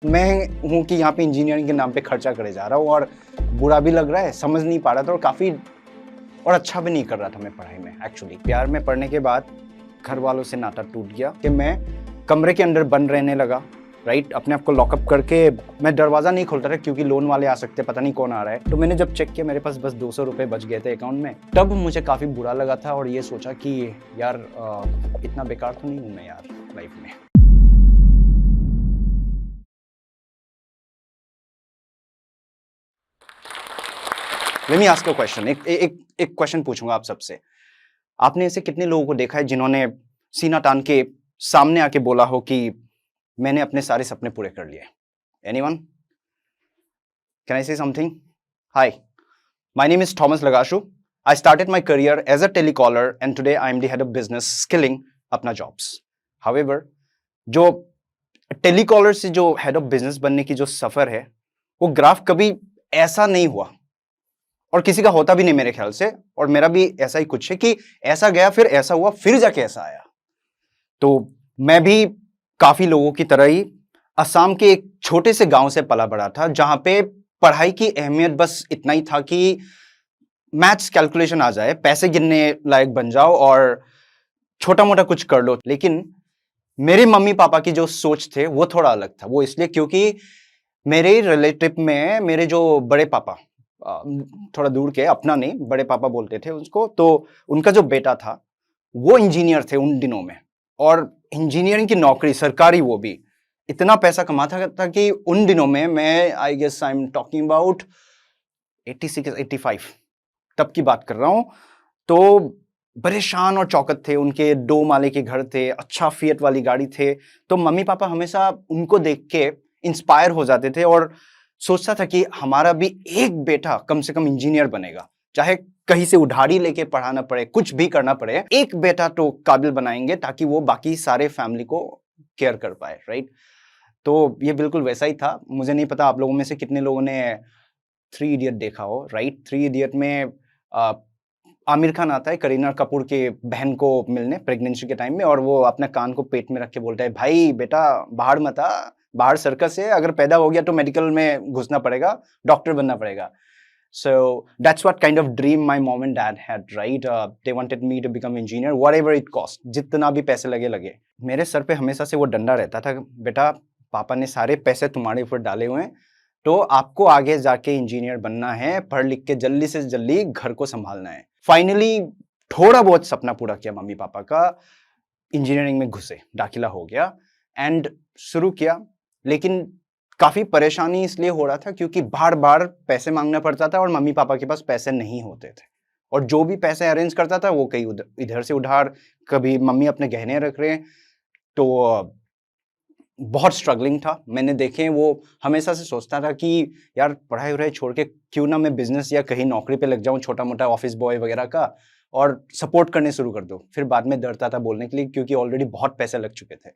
मैं हूँ कि यहाँ पे इंजीनियरिंग के नाम पे खर्चा करे जा रहा हूँ और बुरा भी लग रहा है, समझ नहीं पा रहा था और काफ़ी और अच्छा भी नहीं कर रहा था मैं पढ़ाई में एक्चुअली। प्यार में पढ़ने के बाद घर वालों से नाता टूट गया कि मैं कमरे के अंदर बंद रहने लगा, राइट। अपने आप को लॉकअप करके मैं दरवाज़ा नहीं खोलता था क्योंकि लोन वाले आ सकते, पता नहीं कौन आ रहा है। तो मैंने जब चेक किया मेरे पास बस 200 रुपये बच गए थे अकाउंट में, तब मुझे काफ़ी बुरा लगा था और ये सोचा कि यार इतना बेकार तो नहीं हूँ मैं यार लाइफ में। Let me ask a question. एक क्वेश्चन पूछूंगा आप सबसे। आपने ऐसे कितने लोगों को देखा है जिन्होंने सीना तान के सामने आके बोला हो कि मैंने अपने सारे सपने पूरे कर लिए? Anyone? Can I say something? Hi, my name is Thomas Lagashu. I started my career as a telecaller and today I am the head of business skilling Apna jobs. However, जो टेलीकॉलर से जो हेड ऑफ बिजनेस बनने की जो सफर है, वो graph कभी ऐसा नहीं हुआ और किसी का होता भी नहीं मेरे ख्याल से। और मेरा भी ऐसा ही कुछ है कि ऐसा गया, फिर ऐसा हुआ, फिर जाके ऐसा आया। तो मैं भी काफी लोगों की तरह ही असम के एक छोटे से गांव से पला बड़ा था, जहां पे पढ़ाई की अहमियत बस इतना ही था कि मैथ्स कैलकुलेशन आ जाए, पैसे गिनने लायक बन जाओ और छोटा मोटा कुछ कर लो। लेकिन मेरे मम्मी पापा की जो सोच थे वो थोड़ा अलग था। वो इसलिए क्योंकि मेरे रिलेटिव में मेरे जो बड़े पापा, थोड़ा दूर के, अपना नहीं, बड़े पापा बोलते थे उसको, तो उनका जो बेटा था वो इंजीनियर थे उन दिनों में। और इंजीनियरिंग की नौकरी सरकारी, वो भी इतना पैसा कमाता था कि उन दिनों में, मैं I guess I am talking about 86 85 तब की बात कर रहा हूं। तो बड़े शान और चौकत थे, उनके 2 माले के घर थे, अच्छा फिएट वाली गाड़ी थे। तो मम्मी पापा हमेशा उनको देख के इंस्पायर हो जाते थे और सोचता था कि हमारा भी एक बेटा कम से कम इंजीनियर बनेगा, चाहे कहीं से उधारी लेके पढ़ाना पड़े, कुछ भी करना पड़े, एक बेटा तो काबिल बनाएंगे ताकि वो बाकी सारे फैमिली को केयर कर पाए, राइट। तो ये बिल्कुल वैसा ही था। मुझे नहीं पता आप लोगों में से कितने लोगों ने 3 इडियट देखा हो, राइट। 3 इडियट में आमिर खान आता है करीना कपूर के बहन को मिलने प्रेगनेंसी के टाइम में, और वो अपने कान को पेट में रख के बोलता है, भाई बेटा बाहर मत आ, बाहर सर्कस है, अगर पैदा हो गया तो मेडिकल में घुसना पड़ेगा, डॉक्टर बनना पड़ेगा। So that's what kind of dream my mom and dad had, right? They wanted me to become engineer, whatever it cost, जितना भी पैसे लगे लगे। मेरे सर पे हमेशा से वो डंडा रहता था, बेटा पापा ने सारे पैसे तुम्हारे ऊपर डाले हुए हैं, तो आपको आगे जाके इंजीनियर बनना है, पढ़ लिख के जल्दी से जल्दी घर को संभालना है। फाइनली थोड़ा बहुत सपना पूरा किया मम्मी पापा का, इंजीनियरिंग में घुसे, दाखिला हो गया एंड शुरू किया। लेकिन काफी परेशानी इसलिए हो रहा था क्योंकि बार बार पैसे मांगना पड़ता था और मम्मी पापा के पास पैसे नहीं होते थे, और जो भी पैसे अरेंज करता था वो कहीं इधर से उधार, कभी मम्मी अपने गहने रख रहे हैं। तो बहुत स्ट्रगलिंग था। मैंने देखे, वो हमेशा से सोचता था कि यार पढ़ाई वढ़ाई छोड़ के क्यों ना मैं बिजनेस या कहीं नौकरी पे लग जाऊं, छोटा मोटा ऑफिस बॉय वगैरह का, और सपोर्ट करने शुरू कर दो। फिर बाद में डरता था बोलने के लिए क्योंकि ऑलरेडी बहुत पैसे लग चुके थे।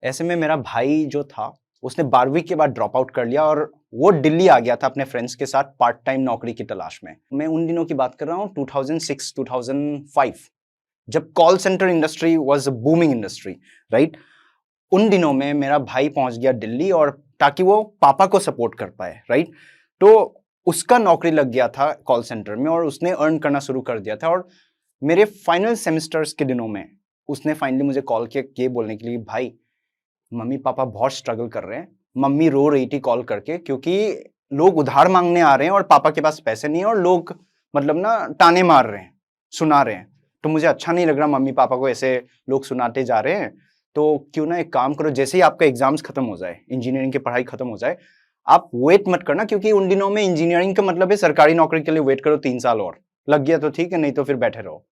ऐसे में मेरा भाई जो था उसने 12वीं के बाद ड्रॉप आउट कर लिया और वो दिल्ली आ गया था अपने फ्रेंड्स के साथ पार्ट टाइम नौकरी की तलाश में। मैं उन दिनों की बात कर रहा हूँ 2006 2005, जब call centre industry was a booming industry, right. उन दिनों में मेरा भाई पहुंच गया दिल्ली, और ताकि वो पापा को सपोर्ट कर पाए, राइट। तो उसका नौकरी लग गया था कॉल सेंटर में और उसने अर्न करना शुरू कर दिया था। और मेरे फाइनल सेमेस्टर्स के दिनों में उसने फाइनली मुझे कॉल किया ये बोलने के लिए, भाई मम्मी पापा बहुत स्ट्रगल कर रहे हैं, मम्मी रो रही थी कॉल करके क्योंकि लोग उधार मांगने आ रहे हैं और पापा के पास पैसे नहीं है, और लोग मतलब ना ताने मार रहे हैं, सुना रहे हैं। तो मुझे अच्छा नहीं लग रहा मम्मी पापा को ऐसे लोग सुनाते जा रहे हैं, तो क्यों ना एक काम करो, जैसे ही आपका एग्जाम्स खत्म हो जाए, इंजीनियरिंग की पढ़ाई खत्म हो जाए, आप वेट मत करना, क्योंकि उन दिनों में इंजीनियरिंग का मतलब है सरकारी नौकरी के लिए वेट करो 3 साल और, लग गया तो ठीक है, नहीं तो फिर बैठे रहो।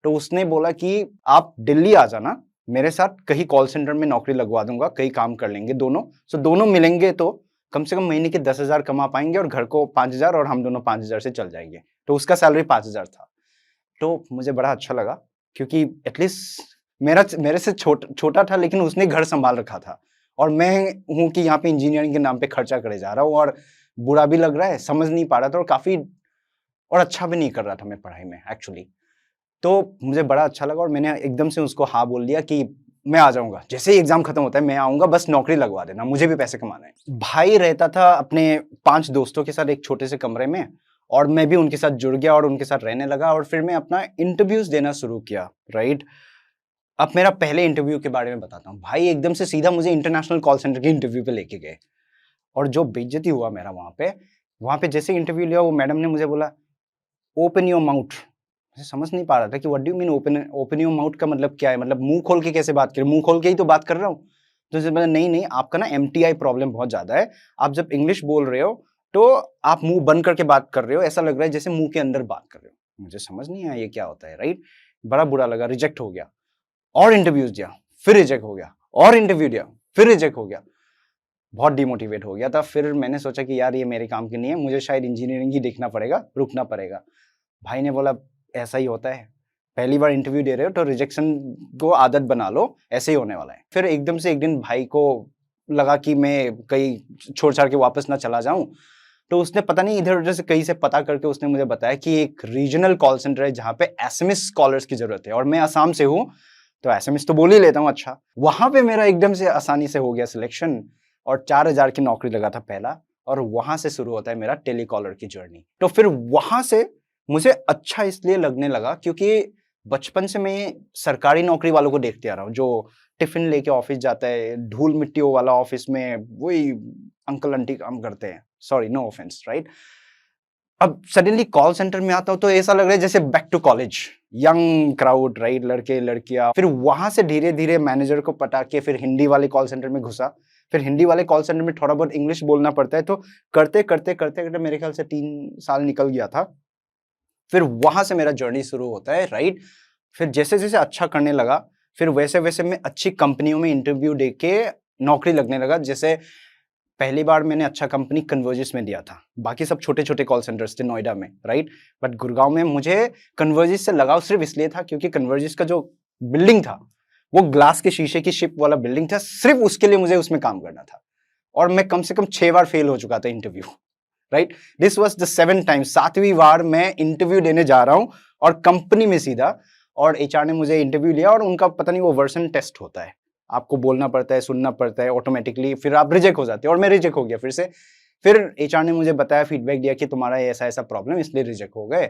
तो उसने बोला कि आप दिल्ली आ जाना मेरे साथ, कहीं कॉल सेंटर में नौकरी लगवा दूंगा, कहीं काम कर लेंगे दोनों। सो दोनों मिलेंगे तो कम से कम महीने के 10,000 कमा पाएंगे और घर को 5,000, और हम दोनों 5,000 से चल जाएंगे। तो उसका सैलरी 5,000 था। तो मुझे बड़ा अच्छा लगा क्योंकि एटलीस्ट मेरे से छोटा था, लेकिन उसने घर संभाल रखा था। और मैं हूं कि यहाँ पे इंजीनियरिंग के नाम पे खर्चा करे जा रहा हूँ और बुरा भी लग रहा है, समझ नहीं पा रहा था और काफी और अच्छा भी नहीं कर रहा था मैं पढ़ाई में एक्चुअली। तो मुझे बड़ा अच्छा लगा और मैंने एकदम से उसको हाँ बोल दिया कि मैं आ जाऊंगा, जैसे ही एग्जाम खत्म होता है मैं आऊंगा, बस नौकरी लगवा देना, मुझे भी पैसे कमाना है। भाई रहता था अपने 5 दोस्तों के साथ एक छोटे से कमरे में, और मैं भी उनके साथ जुड़ गया और उनके साथ रहने लगा, और फिर मैं अपना इंटरव्यूज देना शुरू किया, राइट। अब मेरा पहले इंटरव्यू के बारे में बताता हूँ। भाई एकदम से सीधा मुझे इंटरनेशनल कॉल सेंटर के इंटरव्यू पे लेके गए, और जो बेइज्जती हुआ मेरा वहां पे जैसे इंटरव्यू लिया, वो मैडम ने मुझे बोला ओपन योर माउथ। मुझे समझ नहीं पा रहा था कि what do you mean open your mouth का मतलब क्या है, मतलब मुंह खोल के कैसे बात करें, मुंह खोल के ही तो बात कर रहा हूँ। तो उसे बोला नहीं नहीं, आपका ना एमटीआई प्रॉब्लम बहुत ज्यादा है, आप जब इंग्लिश बोल रहे हो तो आप मुंह बंद करके बात कर रहे हो, ऐसा लग रहा है जैसे मुंह के अंदर बात कर रहे हो। मुझे समझ नहीं आया ये क्या होता है, राइट। बड़ा बुरा लगा, रिजेक्ट हो गया, और इंटरव्यूज दिया, फिर रिजेक्ट हो गया, और इंटरव्यू दिया, फिर रिजेक्ट हो गया। बहुत डिमोटिवेट हो गया था। फिर मैंने सोचा कि यार ये मेरे काम की नहीं है, मुझे शायद इंजीनियरिंग ही देखना पड़ेगा, रुकना पड़ेगा। भाई ने बोला ऐसा ही होता है, पहली बार इंटरव्यू दे रहे हो तो रिजेक्शन को आदत बना लो, ऐसे ही होने वाला है। फिर एकदम से एक दिन भाई को लगा कि मैं कहीं छोड़ छाड़ के वापस ना चला जाऊं, तो उसने पता नहीं इधर उधर से कहीं से पता करके उसने मुझे बताया कि एक रीजनल कॉल सेंटर है जहां पे एसएमएस स्कॉलर्स की जरूरत है, और मैं आसाम से हूं तो एसएमएस तो बोल ही लेता हूं अच्छा। वहां पे मेरा एकदम से आसानी से हो गया सिलेक्शन, और 4,000 की नौकरी लगा था पहला, और वहां से शुरू होता है मेरा टेलीकॉलर की जर्नी। तो फिर वहां से मुझे अच्छा इसलिए लगने लगा क्योंकि बचपन से मैं सरकारी नौकरी वालों को देखते आ रहा हूँ, जो टिफिन लेके ऑफिस जाता है, धूल मिट्टियों वाला ऑफिस में वही अंकल आंटी काम करते हैं, सॉरी नो ऑफेंस, राइट। अब सडनली कॉल सेंटर में आता हूं तो ऐसा लग रहा है जैसे back to college, young crowd, right, लड़के लड़कियां। फिर वहां से धीरे धीरे मैनेजर को पटा के फिर हिंदी वाले कॉल सेंटर में घुसा। फिर हिंदी वाले कॉल सेंटर में थोड़ा बहुत इंग्लिश बोलना पड़ता है, तो करते करते करते करते मेरे ख्याल से 3 साल निकल गया था। फिर वहां से मेरा जर्नी शुरू होता है, राइट। फिर जैसे जैसे अच्छा करने लगा, फिर वैसे वैसे मैं अच्छी कंपनियों में इंटरव्यू देके नौकरी लगने लगा। जैसे पहली बार मैंने अच्छा कंपनी कन्वर्जिस में दिया था, बाकी सब छोटे छोटे कॉल सेंटर्स थे नोएडा में, राइट। बट गुड़गांव में मुझे कन्वर्जिस से लगाव सिर्फ इसलिए था क्योंकि कन्वर्जिस का जो बिल्डिंग था वो ग्लास के शीशे की शिप वाला बिल्डिंग था, सिर्फ उसके लिए मुझे उसमें काम करना था। और मैं कम से कम 6 बार फेल हो चुका था interview, right. This was the 7th time, 7वीं बार मैं इंटरव्यू देने जा रहा हूं और कंपनी में सीधा। और एचआर ने मुझे इंटरव्यू लिया, और उनका पता नहीं वो वर्सन टेस्ट होता है, आपको बोलना पड़ता है, सुनना पड़ता है ऑटोमेटिकली, फिर आप रिजेक्ट हो जाते हो, और मैं रिजेक्ट हो गया फिर से। फिर एचआर ने मुझे बताया, फीडबैक दिया कि तुम्हारा ऐसा ऐसा प्रॉब्लम, इसलिए रिजेक्ट हो गए।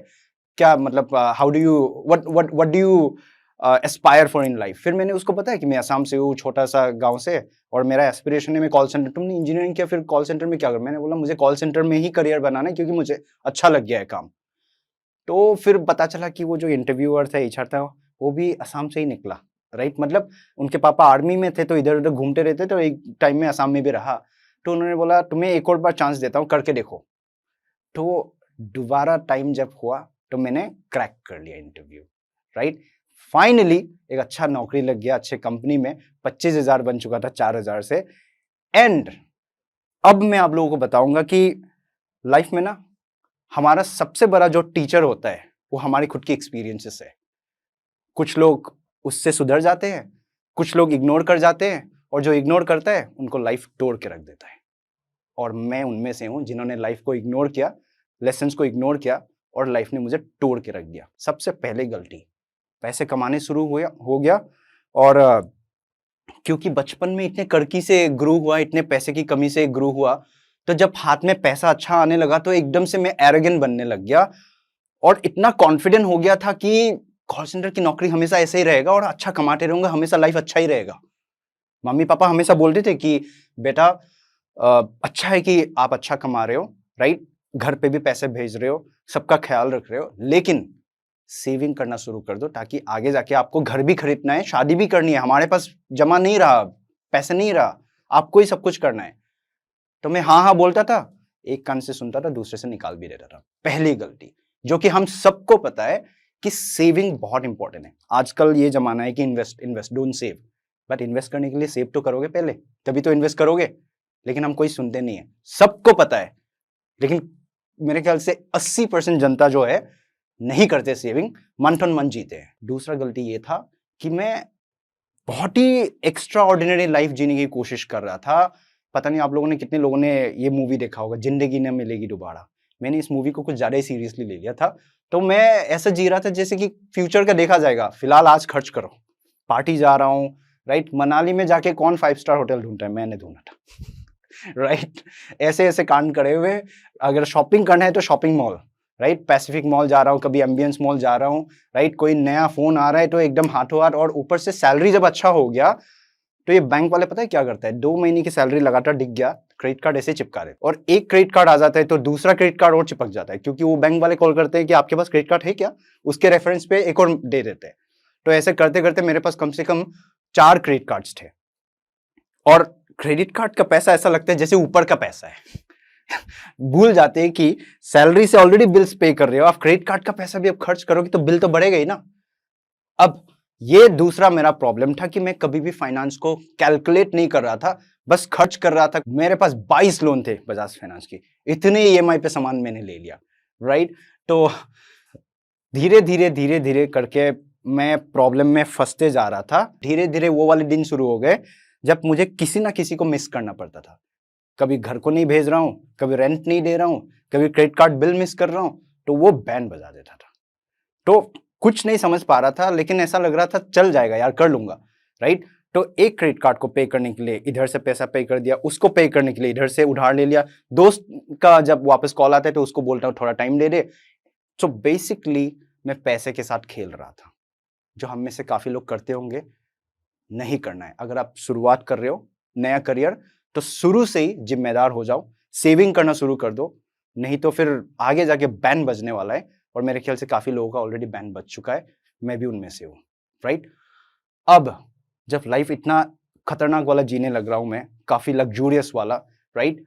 क्या मतलब how do you what do you Aspire for in life. फिर मैंने उसको बताया कि मैं असम से हूँ, छोटा सा गांव से, और मेरा एस्पिरेशन है मैं कॉल सेंटर। तुमने इंजीनियरिंग किया, फिर कॉल सेंटर में क्या कर। मैंने बोला मुझे कॉल सेंटर में ही करियर बनाना है क्योंकि मुझे अच्छा लग गया है काम। तो फिर पता चला कि वो जो इंटरव्यूअर था, एचआर था, वो भी असम से ही निकला, राइट। मतलब उनके पापा आर्मी में थे तो इधर उधर घूमते रहते, तो एक टाइम में असम में भी रहा। तो उन्होंने बोला तुम्हें एक और बार चांस देता हूँ, करके देखो। तो दोबारा टाइम जब हुआ तो मैंने क्रैक कर लिया इंटरव्यू, राइट। फाइनली एक अच्छा नौकरी लग गया, अच्छे कंपनी में, 25,000 बन चुका था 4,000 से। एंड अब मैं आप लोगों को बताऊंगा कि लाइफ में ना हमारा सबसे बड़ा जो टीचर होता है वो हमारी खुद की एक्सपीरियंसेस है। कुछ लोग उससे सुधर जाते हैं, कुछ लोग इग्नोर कर जाते हैं, और जो इग्नोर करता है उनको लाइफ तोड़ के रख देता है। और मैं उनमें से हूं जिन्होंने लाइफ को इग्नोर किया, लेसन्स को इग्नोर किया, और लाइफ ने मुझे तोड़ के रख दिया। सबसे पहले गलती, पैसे कमाने शुरू हो गया, और क्योंकि बचपन में इतने कड़की से ग्रो हुआ, इतने पैसे की कमी से ग्रो हुआ, तो जब हाथ में पैसा अच्छा आने लगा तो एकदम से मैं एरोगेंट बनने लग गया, और इतना कॉन्फिडेंट हो गया था कि कॉल सेंटर की नौकरी हमेशा ऐसे ही रहेगा और अच्छा कमाते रहूंगा, हमेशा लाइफ अच्छा ही रहेगा। मम्मी पापा हमेशा बोलते थे कि बेटा अच्छा है कि आप अच्छा कमा रहे हो, राइट, घर पे भी पैसे भेज रहे हो, सबका ख्याल रख रहे हो, लेकिन सेविंग करना शुरू कर दो ताकि आगे जाके आपको घर भी खरीदना है, शादी भी करनी है, हमारे पास जमा नहीं रहा, पैसे नहीं रहा, आपको ही सब कुछ करना है। तो मैं हाँ हाँ बोलता था, एक कान से सुनता था, दूसरे से निकाल भी देता था। पहली गलती, जो कि हम सबको पता है कि सेविंग बहुत इंपॉर्टेंट है। आजकल ये जमाना है कि invest don't save, but invest करने के लिए सेव तो करोगे पहले, तभी तो इन्वेस्ट करोगे। लेकिन हम कोई सुनते नहीं है, सबको पता है, लेकिन मेरे ख्याल से 80% जनता जो है नहीं करते सेविंग, मंथ ऑन मंथ जीते हैं। दूसरा गलती ये था कि मैं बहुत ही एक्स्ट्रा ऑर्डिनरी लाइफ जीने की कोशिश कर रहा था। पता नहीं आप लोगों ने, कितने लोगों ने ये मूवी देखा होगा, जिंदगी न मिलेगी दोबारा। मैंने इस मूवी को कुछ ज्यादा ही सीरियसली ले लिया था, तो मैं ऐसा जी रहा था जैसे कि फ्यूचर का देखा जाएगा, फिलहाल आज खर्च करो, पार्टी जा रहा हूँ, राइट? मनाली में जाके कौन 5 स्टार होटल ढूंढता है? मैंने ढूंढा था राइट? ऐसे ऐसे कांड करे हुए। अगर शॉपिंग करना है तो shopping mall, right? Pacific mall जा रहा हूँ, कभी एम्बियंस मॉल जा रहा हूँ, राइट? कोई नया फोन आ रहा है तो एकदम हाथों हाथ, और ऊपर से सैलरी जब अच्छा हो गया तो ये बैंक वाले पता है क्या करता है, 2 महीने की सैलरी लगातार दिख गया, क्रेडिट कार्ड ऐसे चिपका देते, और एक क्रेडिट कार्ड आ जाता है तो दूसरा क्रेडिट कार्ड और चिपक जाता है, क्योंकि वो बैंक वाले कॉल करते हैं कि आपके पास क्रेडिट कार्ड है क्या, उसके रेफरेंस पे एक और दे देते हैं। तो ऐसे करते करते मेरे पास कम से कम 4 क्रेडिट कार्ड्स थे, और क्रेडिट कार्ड का पैसा ऐसा लगता है जैसे ऊपर का पैसा है भूल जाते हैं कि सैलरी से ऑलरेडी बिल्स पे कर रहे हो, आप क्रेडिट कार्ड का पैसा भी अब खर्च करोगे तो बिल तो बढ़ेगा ही ना। अब ये दूसरा मेरा प्रॉब्लम था कि मैं कभी भी फाइनेंस को कैलकुलेट नहीं कर रहा था, बस खर्च कर रहा था। मेरे पास 22 लोन थे बजाज फाइनेंस की, इतने ईएमआई पे सामान मैंने ले लिया, राइट? तो धीरे धीरे धीरे धीरे करके मैं प्रॉब्लम में फंसते जा रहा था। धीरे धीरे वो वाले दिन शुरू हो गए जब मुझे किसी ना किसी को मिस करना पड़ता था। कभी घर को नहीं भेज रहा हूं, कभी रेंट नहीं दे रहा हूं, कभी क्रेडिट कार्ड बिल मिस कर रहा हूं, तो वो बैंड बजा देता था। तो कुछ नहीं समझ पा रहा था, लेकिन ऐसा लग रहा था चल जाएगा यार, कर लूंगा, राइट? तो एक क्रेडिट कार्ड को पे करने के लिए इधर से पैसा पे कर दिया, उसको पे करने के लिए इधर से उधार ले लिया, दोस्त का जब वापस कॉल आता है तो उसको बोलता हूँ थोड़ा टाइम दे दे। सो बेसिकली मैं पैसे के साथ खेल रहा था, जो हम में से काफी लोग करते होंगे। नहीं करना है। अगर आप शुरुआत कर रहे हो नया करियर, तो शुरू से ही जिम्मेदार हो जाओ, सेविंग करना शुरू कर दो, नहीं तो फिर आगे जाके बैन बजने वाला है। और मेरे ख्याल से काफी लोगों का ऑलरेडी बैन बज चुका है, मैं भी उनमें से हूँ, राइट? अब जब लाइफ इतना खतरनाक वाला जीने लग रहा हूं मैं, काफी लग्जूरियस वाला, राइट?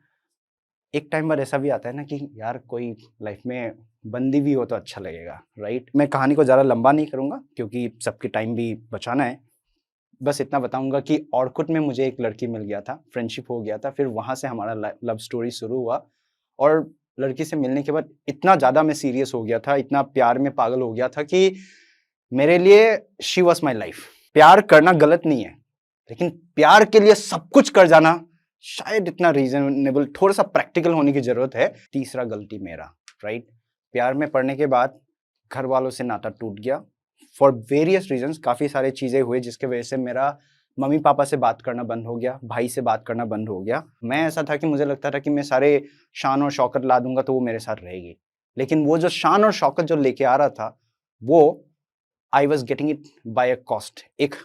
एक टाइम बाद ऐसा भी आता है ना कि यार कोई लाइफ में बंदी भी हो तो अच्छा लगेगा, राइट? मैं कहानी को ज्यादा लंबा नहीं करूंगा क्योंकि सबके टाइम भी बचाना है। बस इतना बताऊंगा कि ऑर्कुट में मुझे एक लड़की मिल गया था, फ्रेंडशिप हो गया था, फिर वहां से हमारा लव स्टोरी शुरू हुआ। और लड़की से मिलने के बाद इतना ज्यादा मैं सीरियस हो गया था, इतना प्यार में पागल हो गया था कि मेरे लिए शी वॉज माई लाइफ। प्यार करना गलत नहीं है, लेकिन प्यार के लिए सब कुछ कर जाना शायद इतना रीजनेबल, थोड़ा सा प्रैक्टिकल होने की जरूरत है। तीसरा गलती मेरा, राइट? प्यार में पड़ने के बाद घर वालों से नाता टूट गया फॉर वेरियस रीजंस। काफी सारे चीजें हुए जिसके वजह से मेरा मम्मी पापा से बात करना बंद हो गया, भाई से बात करना बंद हो गया। मैं ऐसा था कि मुझे लगता था कि मैं सारे शान और शौकत ला दूंगा तो वो मेरे साथ रहेगी, लेकिन वो जो शान और शौकत जो लेके आ रहा था, वो I was getting it by a cost. एक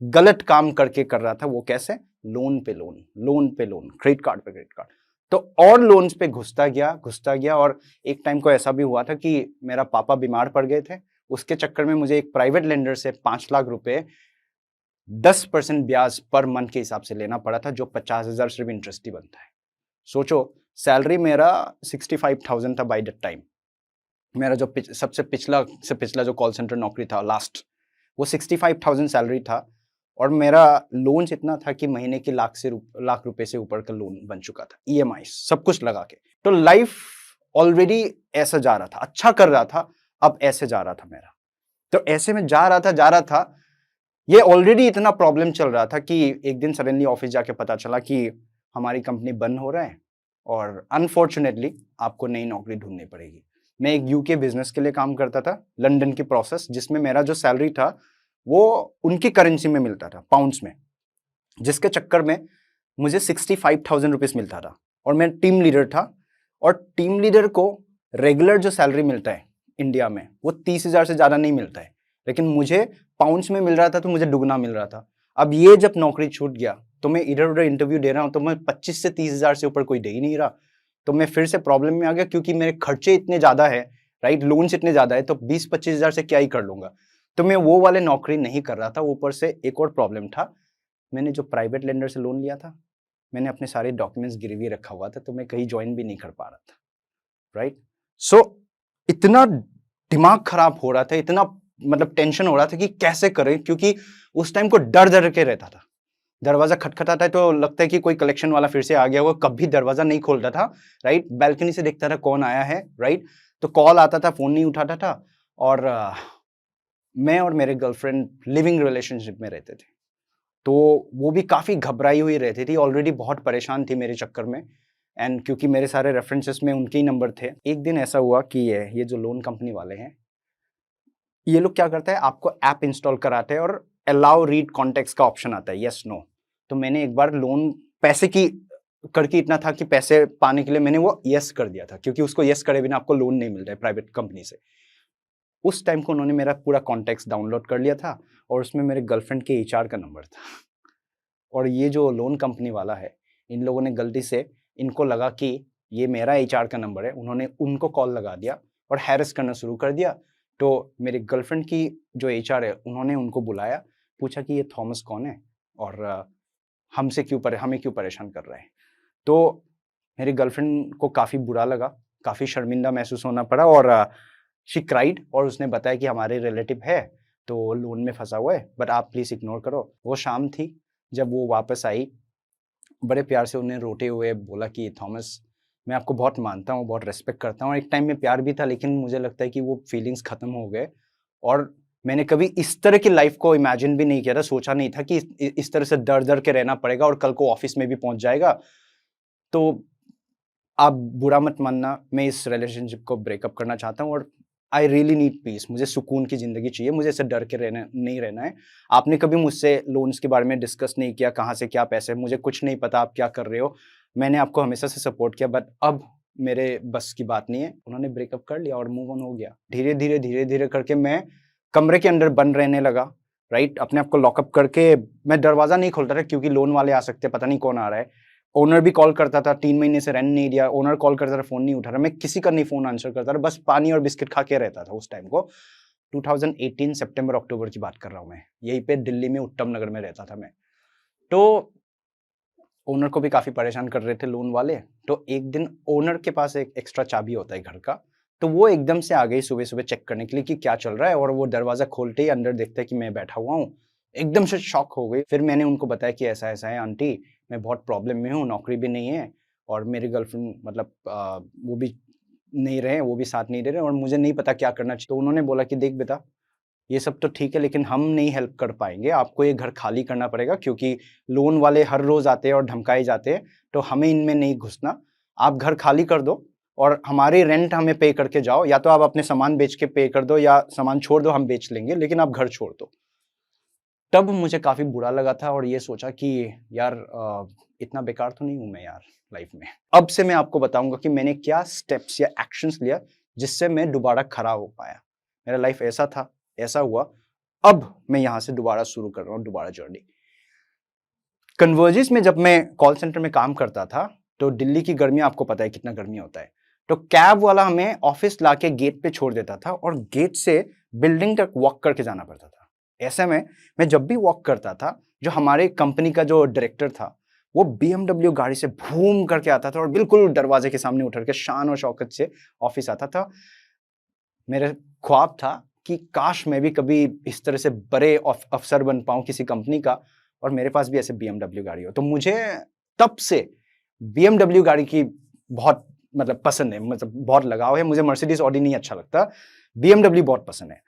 गलत काम करके कर रहा था। वो कैसे? लोन पे लोन, लोन पे लोन, क्रेडिट कार्ड पे क्रेडिट कार्ड, तो और लोन्स पे घुसता गया। और एक टाइम को ऐसा भी हुआ था कि मेरा पापा बीमार पड़ गए थे, उसके चक्कर में मुझे एक प्राइवेट लेंडर से 5 लाख रुपए 10% ब्याज पर मंथ के हिसाब से लेना पड़ा था, जो 50,000 सिर्फ इंटरेस्ट ही बनता है। सोचो, सैलरी मेरा 65,000 था बाय दैट टाइम। मेरा जो सबसे पिछला जो कॉल सेंटर नौकरी था लास्ट, वो 65,000 सैलरी था, और मेरा लोन इतना था कि महीने की लाख रुपए से ऊपर का लोन बन चुका था, ईएमआई सब कुछ लगा के। तो लाइफ ऑलरेडी ऐसा जा रहा था, अच्छा कर रहा था, अब ऐसे जा रहा था मेरा। तो ऐसे में जा रहा था, ये ऑलरेडी इतना प्रॉब्लम चल रहा था कि एक दिन सडनली ऑफिस जाके पता चला कि हमारी कंपनी बंद हो रहा है और अनफॉर्चुनेटली आपको नई नौकरी ढूंढनी पड़ेगी। मैं एक यूके बिजनेस के लिए काम करता था, लंदन की प्रोसेस, जिसमें मेरा जो सैलरी था वो उनकी करेंसी में मिलता था, पाउंड्स में, जिसके चक्कर में मुझे 65,000 रुपीज मिलता था। और मैं टीम लीडर था, और टीम लीडर को रेगुलर जो सैलरी मिलता है इंडिया में वो 30,000 से ज्यादा नहीं मिलता है, लेकिन मुझे पाउंड्स में मिल रहा था तो मुझे दुगना मिल रहा था। अब ये जब नौकरी छूट गया तो मैं इधर उधर इंटरव्यू दे रहा हूं तो मैं 25 से 30,000 से ऊपर कोई दे ही नहीं रहा। तो मैं फिर से प्रॉब्लम में आ गया, क्योंकि मेरे खर्चे इतने ज्यादा है, राइट? लोन्स इतने ज्यादा है, तो 20-25,000 से क्या ही कर लूंगा। तो मैं वो वाले नौकरी नहीं कर रहा था। ऊपर से एक और प्रॉब्लम था, मैंने जो प्राइवेट लेंडर से लोन लिया था, मैंने अपने सारे डॉक्यूमेंट्स गिरवी रखा हुआ था, तो मैं कहीं ज्वाइन भी नहीं कर पा रहा था, राइट? सो इतना दिमाग खराब हो रहा था, इतना मतलब टेंशन हो रहा था कि कैसे करें, क्योंकि उस टाइम को डर डर के रहता था। दरवाजा खटखटाता है तो लगता है कि कोई कलेक्शन वाला फिर से आ गया होगा, कभी दरवाजा नहीं खोलता था, राइट? बैल्कनी से देखता था कौन आया है, राइट? तो कॉल आता था, फोन नहीं उठाता था। और मैं और मेरे गर्लफ्रेंड लिविंग रिलेशनशिप में रहते थे, तो वो भी काफी घबराई हुई रहती थी, ऑलरेडी बहुत परेशान थी मेरे चक्कर में। एंड क्योंकि मेरे सारे रेफरेंसेस में उनके ही नंबर थे, एक दिन ऐसा हुआ कि ये जो लोन कंपनी वाले हैं, ये लोग क्या करते हैं, आपको ऐप इंस्टॉल कराते हैं और अलाउ रीड कॉन्टेक्स्ट का ऑप्शन आता है, यस नो। तो मैंने एक बार लोन पैसे की करके इतना था कि पैसे पाने के लिए मैंने वो यस कर दिया था, क्योंकि उसको यस करे बिना आपको लोन नहीं मिल रहा है प्राइवेट कंपनी से। उस टाइम को उन्होंने मेरा पूरा कॉन्टेक्स्ट डाउनलोड कर लिया था और उसमें मेरे गर्लफ्रेंड के एचआर का नंबर था। और ये जो लोन कंपनी वाला है, इन लोगों ने गलती से, इनको लगा कि ये मेरा एचआर का नंबर है, उन्होंने उनको कॉल लगा दिया और हैरेस करना शुरू कर दिया। तो मेरी गर्लफ्रेंड की जो एचआर है, उन्होंने उनको बुलाया, पूछा कि ये थॉमस कौन है और हमें क्यों परेशान कर रहा है। तो मेरी गर्लफ्रेंड को काफ़ी बुरा लगा, काफ़ी शर्मिंदा महसूस होना पड़ा और शी क्राइड और उसने बताया कि हमारे रिलेटिव है तो लोन में फंसा हुआ है, बट आप प्लीज़ इग्नोर करो। वो शाम थी, जब वो वापस आई, बड़े प्यार से उन्हें रोते हुए बोला कि थॉमस, मैं आपको बहुत मानता हूँ, बहुत रिस्पेक्ट करता हूँ, एक टाइम में प्यार भी था, लेकिन मुझे लगता है कि वो फीलिंग्स ख़त्म हो गए और मैंने कभी इस तरह की लाइफ को इमेजिन भी नहीं किया था, सोचा नहीं था कि इस तरह से डर के रहना पड़ेगा और कल को ऑफिस में भी पहुंच जाएगा। तो आप बुरा मत मानना, मैं इस रिलेशनशिप को ब्रेकअप करना चाहता हूँ और आई रियली नीड पीस, मुझे सुकून की ज़िंदगी चाहिए, मुझे ऐसे डर के नहीं रहना है। आपने कभी मुझसे लोन्स के बारे में डिस्कस नहीं किया, कहाँ से क्या पैसे, मुझे कुछ नहीं पता आप क्या कर रहे हो, मैंने आपको हमेशा से सपोर्ट किया, बट अब मेरे बस की बात नहीं है। उन्होंने ब्रेकअप कर लिया और मूव ऑन हो गया। धीरे धीरे करके मैं कमरे के अंदर बंद रहने लगा, राइट, अपने आप को लॉकअप करके। मैं दरवाज़ा नहीं खोलता था क्योंकि लोन वाले आ सकते, पता नहीं कौन आ रहा है। ओनर भी कॉल करता था, 3 महीने से रेंट नहीं दिया, ओनर कॉल करता था, फ़ोन नहीं उठा रहा, मैं किसी का नहीं फ़ोन आंसर करता था, बस पानी और बिस्किट खा के रहता था उस टाइम को। 2018 सितंबर अक्टूबर की बात कर रहा हूँ मैं, यहीं पे दिल्ली में उत्तम नगर में रहता था मैं। तो ओनर को भी काफ़ी परेशान कर रहे थे लोन वाले। तो एक दिन ओनर के पास एक एक्स्ट्रा चाबी होता है घर का, तो वो एकदम से आ गई सुबह-सुबह चेक करने के लिए कि क्या चल रहा है, और वो दरवाज़ा खोलते ही अंदर देखते हैं कि मैं बैठा हुआ हूँ। एकदम से शॉक हो गई। फिर मैंने उनको बताया कि ऐसा-ऐसा है आंटी, मैं बहुत प्रॉब्लम में हूँ, नौकरी भी नहीं है और मेरी गर्लफ्रेंड मतलब वो भी नहीं रहे, वो भी साथ नहीं दे रहे और मुझे नहीं पता क्या करना चाहिए। तो उन्होंने बोला कि देख बेटा, ये सब तो ठीक है, लेकिन हम नहीं हेल्प कर पाएँगे, आपको ये घर खाली करना पड़ेगा क्योंकि लोन वाले हर रोज़ आते हैं और धमकाए जाते हैं, तो हमें इनमें नहीं घुसना। आप घर खाली कर दो और हमारी रेंट हमें पे करके जाओ, या तो आप अपने सामान बेच के पे कर दो या सामान छोड़ दो, हम बेच लेंगे, लेकिन आप घर छोड़ दो। तब मुझे काफ़ी बुरा लगा था और ये सोचा कि यार इतना बेकार तो नहीं हूँ मैं यार लाइफ में। अब से मैं आपको बताऊँगा कि मैंने क्या स्टेप्स या एक्शंस लिया जिससे मैं दोबारा खड़ा हो पाया। मेरा लाइफ ऐसा था, ऐसा हुआ, अब मैं यहाँ से दोबारा शुरू कर रहा हूँ, दोबारा जर्नी। कन्वर्जिस में जब मैं कॉल सेंटर में काम करता था, तो दिल्ली की गर्मी आपको पता है कितना गर्मी होता है। तो कैब वाला हमें ऑफिस लाके गेट पे छोड़ देता था और गेट से बिल्डिंग तक वॉक करके जाना पड़ता था। ऐसे में मैं जब भी वॉक करता था, जो हमारे कंपनी का जो डायरेक्टर था, वो बीएमडब्ल्यू गाड़ी से भूम करके आता था और बिल्कुल दरवाजे के सामने उतर के शान और शौकत से ऑफिस आता था। मेरा ख्वाब था कि काश मैं भी कभी इस तरह से बड़े अफसर बन पाऊँ किसी कंपनी का और मेरे पास भी ऐसे बीएमडब्ल्यू गाड़ी हो। तो मुझे तब से बीएमडब्ल्यू गाड़ी की बहुत मतलब पसंद है, मतलब बहुत लगाव है। मुझे मर्सिडीज ऑडी नहीं अच्छा लगता, बीएमडब्ल्यू बहुत पसंद है।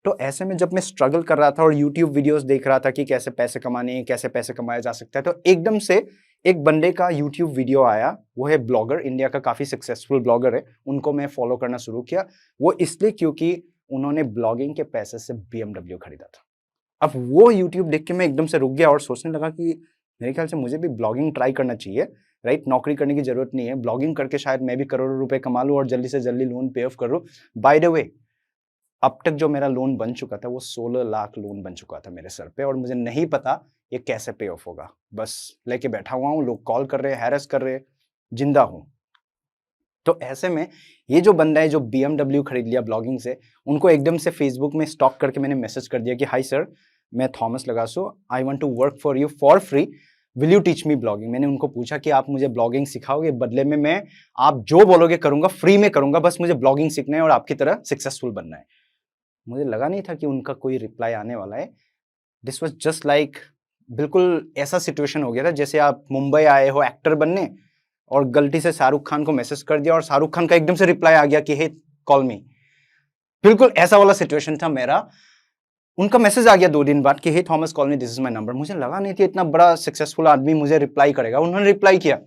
तो ऐसे में जब मैं स्ट्रगल कर रहा था और यूट्यूब वीडियोस देख रहा था कि कैसे पैसे कमाने हैं, कैसे पैसे कमाया जा सकता है, तो एकदम से एक बंदे का यूट्यूब वीडियो आया। वो है ब्लॉगर, इंडिया का काफ़ी सक्सेसफुल ब्लॉगर है, उनको मैं फॉलो करना शुरू किया। वो इसलिए क्योंकि उन्होंने ब्लॉगिंग के पैसे से बीएमडब्ल्यू खरीदा था। अब वो यूट्यूब देख के मैं एकदम से रुक गया और सोचने लगा कि मेरे ख्याल से मुझे भी ब्लॉगिंग ट्राई करना चाहिए, राइट? नौकरी करने की ज़रूरत नहीं है, ब्लॉगिंग करके शायद मैं भी करोड़ों रुपए कमा लूँ और जल्दी से जल्दी लोन पे ऑफ करूँ। बाय द वे, अब तक जो मेरा लोन बन चुका था, वो 16 लाख लोन बन चुका था मेरे सर पे और मुझे नहीं पता ये कैसे पे ऑफ होगा। बस लेके बैठा हुआ हूँ, लोग कॉल कर रहे हैं, हैरेस कर रहे हैं, जिंदा हूँ। तो ऐसे में ये जो बंदा है जो बीएमडब्ल्यू खरीद लिया ब्लॉगिंग से, उनको एकदम से फेसबुक में स्टॉक करके मैंने मैसेज कर दिया कि हाय सर, मैं Thomas Lagaso, I want to work for you for free, will you teach me blogging. मैंने उनको पूछा कि आप मुझे ब्लॉगिंग सिखाओगे, बदले में मैं आप जो बोलोगे करूंगा, फ्री में करूंगा, बस मुझे ब्लॉगिंग सीखना है और आपकी तरह सक्सेसफुल बनना है। मुझे लगा नहीं था कि उनका कोई रिप्लाई आने वाला है। दिस वाज जस्ट लाइक बिल्कुल ऐसा सिचुएशन हो गया था जैसे आप मुंबई आए हो एक्टर बनने और गलती से शाहरुख खान को मैसेज कर दिया और शाहरुख खान का एकदम से रिप्लाई आ गया कि हे कॉल मी। बिल्कुल ऐसा वाला सिचुएशन था मेरा। उनका मैसेज आ गया 2 दिन बाद कि hey Thomas call me, this is my number. मुझे लगा नहीं था इतना बड़ा सक्सेसफुल आदमी मुझे रिप्लाई करेगा। उन्होंने रिप्लाई किया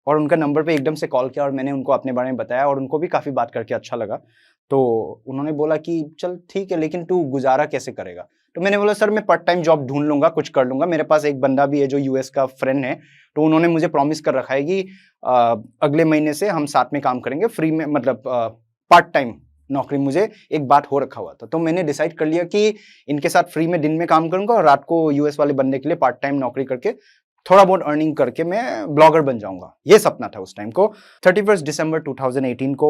और उनका नंबर पे एकदम से कॉल किया और मैंने उनको अपने बारे में बताया और उनको भी काफ़ी बात करके अच्छा लगा। तो उन्होंने बोला कि चल ठीक है, लेकिन तू गुजारा कैसे करेगा? तो मैंने बोला सर मैं पार्ट टाइम जॉब ढूंढ लूंगा, कुछ कर लूंगा, मेरे पास एक बंदा भी है जो यूएस का फ्रेंड है, तो उन्होंने मुझे प्रॉमिस कर रखा है कि अगले महीने से हम साथ में काम करेंगे फ्री में, मतलब पार्ट टाइम नौकरी। मुझे एक बात हो रखा हुआ था, तो मैंने डिसाइड कर लिया कि इनके साथ फ्री में दिन में काम करूंगा और रात को यूएस वाले बंदे के लिए पार्ट टाइम नौकरी करके थोड़ा बहुत अर्निंग करके मैं ब्लॉगर बन जाऊंगा। ये सपना था उस टाइम को। 31 दिसंबर 2018 को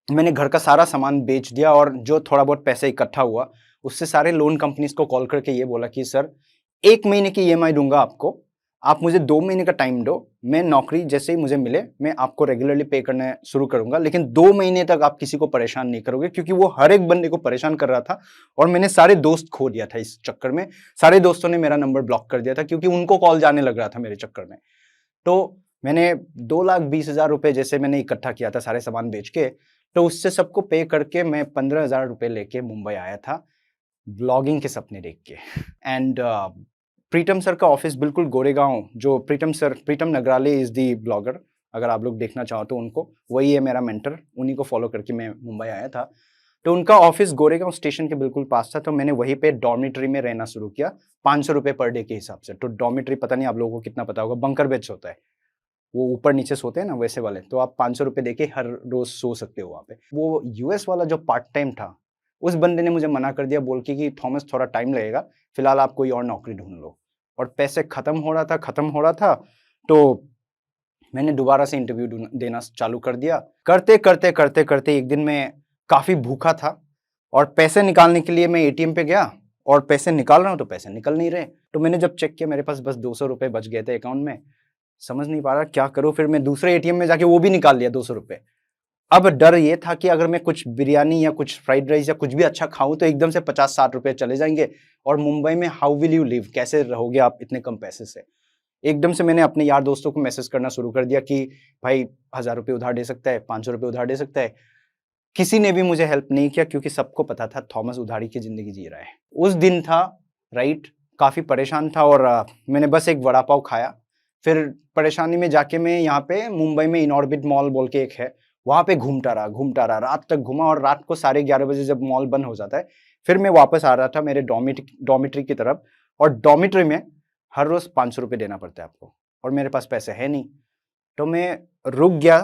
मैंने घर का सारा सामान बेच दिया और जो थोड़ा बहुत पैसे इकट्ठा हुआ उससे सारे लोन कंपनीज को कॉल करके ये बोला कि सर 1 महीने की ईएमआई दूंगा आपको, आप मुझे 2 महीने का टाइम दो, मैं नौकरी जैसे ही मुझे मिले मैं आपको रेगुलरली पे करना शुरू करूंगा, लेकिन 2 महीने तक आप किसी को परेशान नहीं करोगे, क्योंकि वो हर एक बंदे को परेशान कर रहा था और मैंने सारे दोस्त खो दिया था इस चक्कर में। सारे दोस्तों ने मेरा नंबर ब्लॉक कर दिया था क्योंकि उनको कॉल जाने लग रहा था मेरे चक्कर में। तो मैंने 2,20,000 रुपए जैसे मैंने इकट्ठा किया था सारे सामान बेच के, तो उससे सबको पे करके मैं 15,000 रुपए लेके मुंबई आया था ब्लॉगिंग के सपने देख के। एंड प्रीतम सर का ऑफिस बिल्कुल गोरेगांव, जो प्रीतम नगराले इज दी ब्लॉगर, अगर आप लोग देखना चाहो तो उनको, वही है मेरा मेंटर, उन्हीं को फॉलो करके मैं मुंबई आया था। तो उनका ऑफिस गोरेगांव स्टेशन के बिल्कुल पास था, तो मैंने वहीं पे डॉर्मिटरी में रहना शुरू किया 500 रुपए पर डे के हिसाब से। तो डॉर्मिटरी पता नहीं आप लोगों को कितना पता होगा, बंकर बेड्स होता है, वो ऊपर नीचे सोते हैं ना वैसे वाले, तो आप 500 रुपए देके हर रोज सो सकते हो वहाँ पे। वो यूएस वाला जो पार्ट टाइम था, उस बंदे ने मुझे मना कर दिया बोल के कि थॉमस थोड़ा टाइम लगेगा, फिलहाल आप कोई और नौकरी ढूंढ लो। और पैसे खत्म हो रहा था, तो मैंने दोबारा से इंटरव्यू देना चालू कर दिया। करते एक दिन मैं काफी भूखा था और पैसे निकालने के लिए मैं एटीएम पे गया और पैसे निकाल रहा हूँ तो पैसे निकल नहीं रहे। तो मैंने जब चेक किया मेरे पास बस 200 रुपए बच गए थे अकाउंट में। समझ नहीं पा रहा क्या करूं, फिर मैं दूसरे एटीएम में जाके वो भी निकाल लिया 200 रुपए। अब डर ये था कि अगर मैं कुछ बिरयानी या कुछ फ्राइड राइस या कुछ भी अच्छा खाऊं तो एकदम से 50-60 रुपए चले जाएंगे, और मुंबई में हाउ विल यू लिव, कैसे रहोगे आप इतने कम पैसे से। एकदम से मैंने अपने यार दोस्तों को मैसेज करना शुरू कर दिया कि भाई 1,000 रुपये उधार दे सकता है, 500 रुपये उधार दे सकता है। किसी ने भी मुझे हेल्प नहीं किया क्योंकि सबको पता था थॉमस उधारी की जिंदगी जी रहा है। उस दिन था राइट, काफी परेशान था और मैंने बस एक वड़ा पाव खाया। फिर परेशानी में जाके मैं यहाँ पे मुंबई में इनऑर्बिट मॉल बोल के एक है, वहां पे घूमता रहा, रात तक घूमा, और रात को 11:30 बजे जब मॉल बंद हो जाता है फिर मैं वापस आ रहा था मेरे डॉमिट्री की तरफ। और डॉमिट्री में हर रोज 500 रुपये देना पड़ता है आपको, और मेरे पास पैसे है नहीं, तो मैं रुक गया।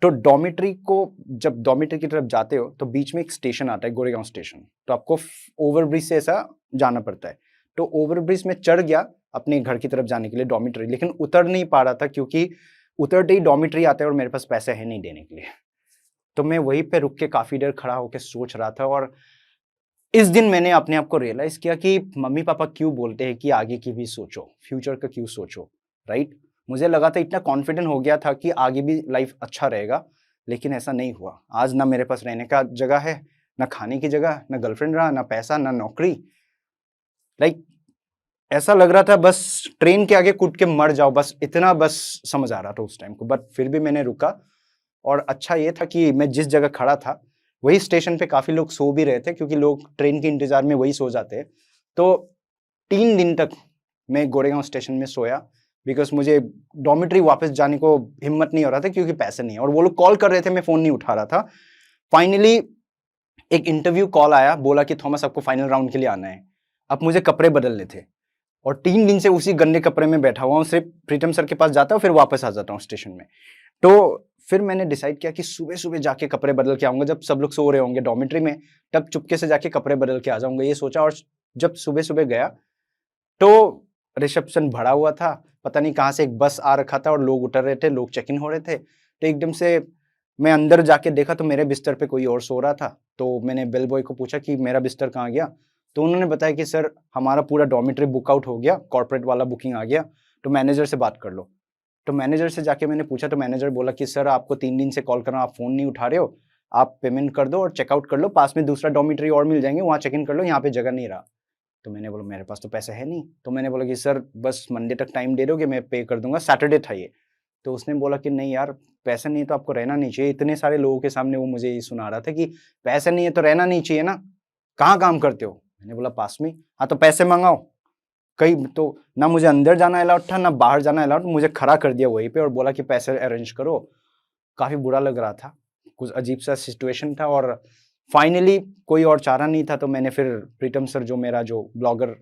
तो डॉमिट्री को, जब डॉमिट्री की तरफ जाते हो तो बीच में एक स्टेशन आता है, गोरेगांव स्टेशन, तो आपको ओवरब्रिज से ऐसा जाना पड़ता है। तो ओवरब्रिज में चढ़ गया अपने घर की तरफ जाने के लिए डॉमिट्री, लेकिन उतर नहीं पा रहा था क्योंकि उतरते ही डॉमिट्री आता है और मेरे पास पैसे है नहीं देने के लिए। तो मैं वहीं पे रुक के काफी देर खड़ा होकर सोच रहा था, और इस दिन मैंने अपने आप को रियलाइज किया कि मम्मी पापा क्यों बोलते हैं कि आगे की भी सोचो, फ्यूचर का क्यों सोचो, राइट। मुझे लगा था, इतना कॉन्फिडेंट हो गया था कि आगे भी लाइफ अच्छा रहेगा, लेकिन ऐसा नहीं हुआ। आज ना मेरे पास रहने का जगह है, ना खाने की जगह, ना गर्लफ्रेंड रहा, ना पैसा, ना नौकरी। लाइक ऐसा लग रहा था बस ट्रेन के आगे कूद के मर जाओ, बस इतना बस समझ आ रहा था उस टाइम को। बट फिर भी मैंने रुका, और अच्छा ये था कि मैं जिस जगह खड़ा था वही स्टेशन पे काफी लोग सो भी रहे थे, क्योंकि लोग ट्रेन के इंतजार में वही सो जाते हैं। तो 3 दिन तक मैं गोरेगांव स्टेशन में सोया, बिकॉज मुझे डॉमिट्री वापस जाने को हिम्मत नहीं हो रहा था क्योंकि पैसे नहीं है, और वो लोग कॉल कर रहे थे, मैं फोन नहीं उठा रहा था। फाइनली एक इंटरव्यू कॉल आया, बोला कि थॉमस आपको फाइनल राउंड के लिए आना है। अब मुझे कपड़े बदलने थे, और 3 दिन से उसी गंदे कपड़े में बैठा हुआ हूँ, सिर्फ प्रीतम सर के पास जाता हूँ फिर वापस आ जाता हूँ स्टेशन में। तो फिर मैंने डिसाइड किया कि सुबह सुबह जाके कपड़े बदल के आऊंगा, जब सब लोग सो रहे होंगे डॉर्मेट्री में, तब चुपके से जाके कपड़े बदल के आ जाऊंगा, ये सोचा। और जब सुबह सुबह गया तो रिसेप्शन भरा हुआ था, पता नहीं कहाँ से एक बस आ रखा था और लोग उतर रहे थे, लोग चेक इन हो रहे थे। तो एकदम से मैं अंदर जाके देखा तो मेरे बिस्तर पे कोई और सो रहा था। तो मैंने बेल बॉय को पूछा कि मेरा बिस्तर कहाँ गया, तो उन्होंने बताया कि सर हमारा पूरा डॉर्मेट्री बुक आउट हो गया, कॉर्पोरेट वाला बुकिंग आ गया, तो मैनेजर से बात कर लो। तो मैनेजर से जाके मैंने पूछा, तो मैनेजर बोला कि सर आपको 3 दिन से कॉल कर रहा हूं, आप फोन नहीं उठा रहे हो, आप पेमेंट कर दो और चेकआउट कर लो, पास में दूसरा डॉर्मेट्री और मिल जाएंगे, वहां चेक इन कर लो, यहाँ पे जगह नहीं रहा। तो मैंने बोला मेरे पास तो पैसे है नहीं। तो मैंने बोला कि सर बस मंडे तक टाइम दे दोगे, मैं पे कर दूंगा, सैटरडे था ये। तो उसने बोला कि नहीं यार, पैसे नहीं तो आपको रहना नहीं चाहिए। इतने सारे लोगों के सामने वो मुझे ये सुना रहा था कि पैसे नहीं है तो रहना नहीं चाहिए ना, कहाँ काम करते हो। मैंने बोला पास में। हाँ तो पैसे मंगाओ। कहीं तो ना मुझे अंदर जाना अलाउड था ना बाहर जाना अलाउड, मुझे खड़ा कर दिया वहीं पे और बोला कि पैसे अरेंज करो। काफी बुरा लग रहा था, कुछ अजीब सा सिचुएशन था। और फाइनली कोई और चारा नहीं था, तो मैंने फिर प्रीतम सर, जो मेरा जो ब्लॉगर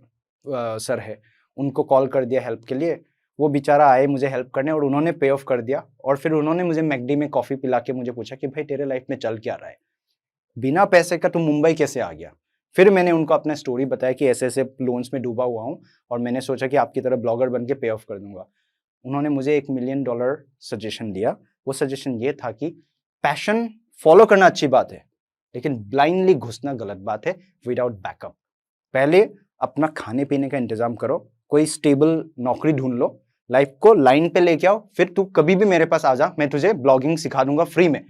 सर है, उनको कॉल कर दिया हेल्प के लिए। वो बेचारा आए मुझे हेल्प करने और उन्होंने पे ऑफ कर दिया। और फिर उन्होंने मुझे मैकडी में कॉफ़ी पिला के मुझे पूछा कि भाई तेरे लाइफ में चल क्या रहा है, बिना पैसे का तू मुंबई कैसे आ गया। फिर मैंने उनको अपना स्टोरी बताया कि ऐसे ऐसे लोन्स में डूबा हुआ हूँ और मैंने सोचा कि आपकी तरह ब्लॉगर बन के पे ऑफ कर दूंगा। उन्होंने मुझे $1 मिलियन सजेशन दिया। वो सजेशन ये था कि पैशन फॉलो करना अच्छी बात है, लेकिन ब्लाइंडली घुसना गलत बात है विदाउट बैकअप। पहले अपना खाने पीने का इंतजाम करो, कोई स्टेबल नौकरी ढूंढ लो, लाइफ को लाइन पे लेके आओ, फिर तू कभी भी मेरे पास आ जा, मैं तुझे ब्लॉगिंग सिखा दूंगा फ्री में,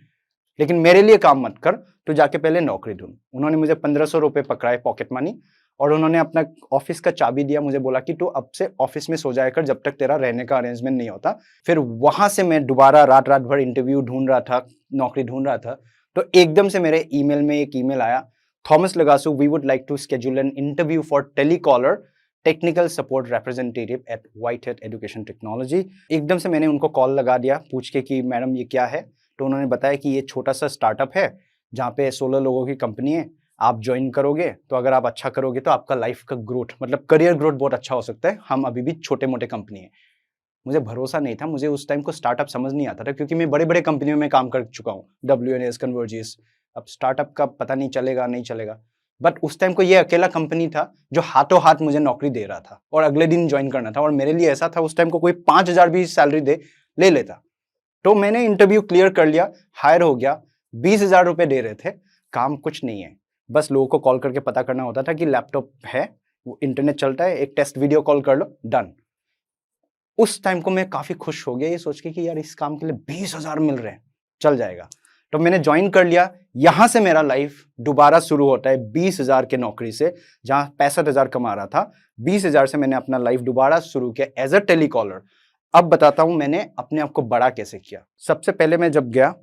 लेकिन मेरे लिए काम मत कर, तू जाके पहले नौकरी ढूंढ। उन्होंने मुझे 1500 रुपए पकड़ाए पॉकेट मनी और उन्होंने अपना ऑफिस का चाबी दिया, मुझे बोला कि तू अब से ऑफिस में सो जाया कर जब तक तेरा रहने का अरेंजमेंट नहीं होता। फिर वहां से मैं दोबारा रात रात भर इंटरव्यू ढूंढ रहा था, नौकरी ढूंढ रहा था, तो एकदम से मेरे ईमेल में एक ईमेल आया, Thomas Lagasu, we would like to schedule an interview for telecaller technical support representative at Whitehead education technology. एकदम से मैंने उनको कॉल लगा दिया पूछ के कि मैडम ये क्या है। तो उन्होंने बताया कि ये छोटा सा स्टार्टअप है जहाँ पे 16 लोगों की कंपनी है, आप ज्वाइन करोगे तो अगर आप अच्छा करोगे तो आपका लाइफ का ग्रोथ, मतलब करियर ग्रोथ बहुत अच्छा हो सकता है। हम अभी भी छोटे मोटे कंपनी है। मुझे भरोसा नहीं था, मुझे उस टाइम को स्टार्टअप समझ नहीं आता था, क्योंकि मैं बड़े बड़े कंपनियों में काम कर चुका हूँ, WNS, कन्वर्जिस। अब स्टार्टअप का पता नहीं चलेगा नहीं चलेगा, बट उस टाइम को ये अकेला कंपनी था जो हाथों हाथ मुझे नौकरी दे रहा था और अगले दिन ज्वाइन करना था। और मेरे लिए ऐसा था उस टाइम को कोई 5000 भी सैलरी दे ले लेता। तो मैंने इंटरव्यू क्लियर कर लिया, हायर हो गया। 20,000 रुपए दे रहे थे, काम कुछ नहीं है, बस लोगों को कॉल करके पता करना होता था कि लैपटॉप है, वो इंटरनेट चलता है, एक टेस्ट वीडियो कॉल कर लो, डन। उस टाइम को मैं काफी खुश हो गया ये सोच के कि यार इस काम के लिए 20,000 मिल रहे हैं, चल जाएगा। तो मैंने ज्वाइन कर लिया। यहां से मेरा लाइफ दोबारा शुरू होता है 20,000 के नौकरी से, जहां 65,000 कमा रहा था। 20,000 से मैंने अपना लाइफ दोबारा शुरू किया एज अ टेलीकॉलर। अब बताता हूं मैंने अपने आप को बड़ा कैसे किया। सबसे पहले मैं जब गया,